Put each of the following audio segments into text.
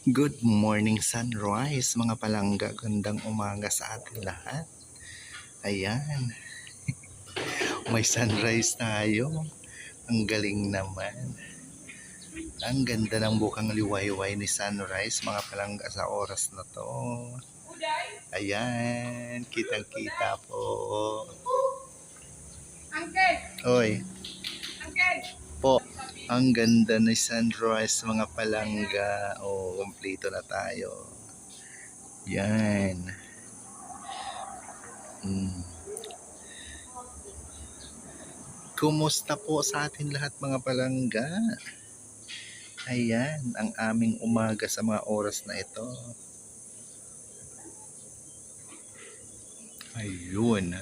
Good morning sunrise mga palangga, gandang umaga sa ating lahat. Ayan, may sunrise tayo. Ang galing naman. Ang ganda ng bukang liwayway ni sunrise mga palangga sa oras na to. Ayan, kitang kita po. Hoy, po. Ang ganda ni sunrise mga palangga. Oh, kumpleto na tayo. Yan. Kumusta po sa atin lahat mga palangga? Ayan, ang aming umaga sa mga oras na ito. Ayun.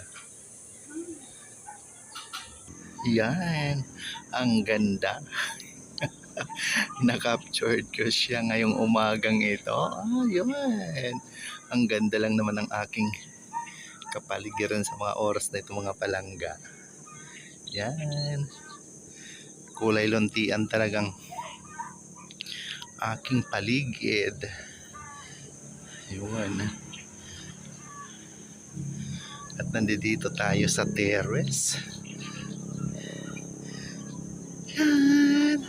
Yan, ang ganda. Na-captured ko siya ngayong umagang ito. Ayun. Ang ganda lang naman ng aking kapaligiran sa mga oras na ito mga palangga. Yan. Kulay luntian talagang aking paligid. Yun. At nandito tayo sa terrace. Yan.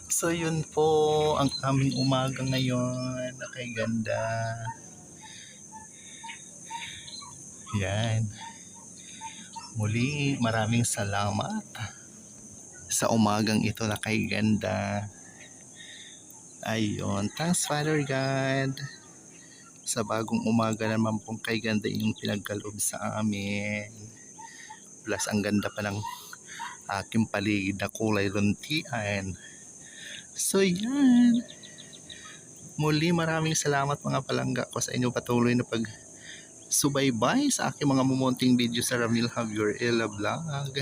So yun po ang aming umaga ngayon. Kay ganda. Yan. Muli maraming salamat sa umagang ito na kay ganda. Ayun. Thanks Father God. Sa bagong umaga naman pong kay ganda yung pinagkaloob sa amin. Plus ang ganda pa ng aking paligid na kulay luntian. So yan. Muli maraming salamat mga palangga ko sa inyo patuloy na pag-subaybay sa aking mga mumunting video sa Ramil Javier Ella Vlog.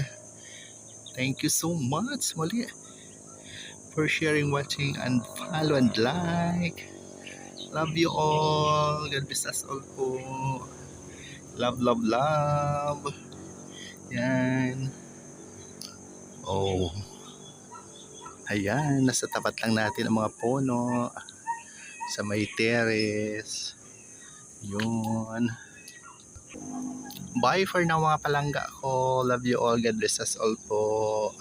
Thank you so much muli for sharing, watching, and follow and like. Love you all. God bless us all po. Love, love, love. Yan. Oh. Ayan, nasa tapat lang natin ang mga puno sa may terrace. Yun. Bye for now mga palangga ko. Love you all. God bless us all po.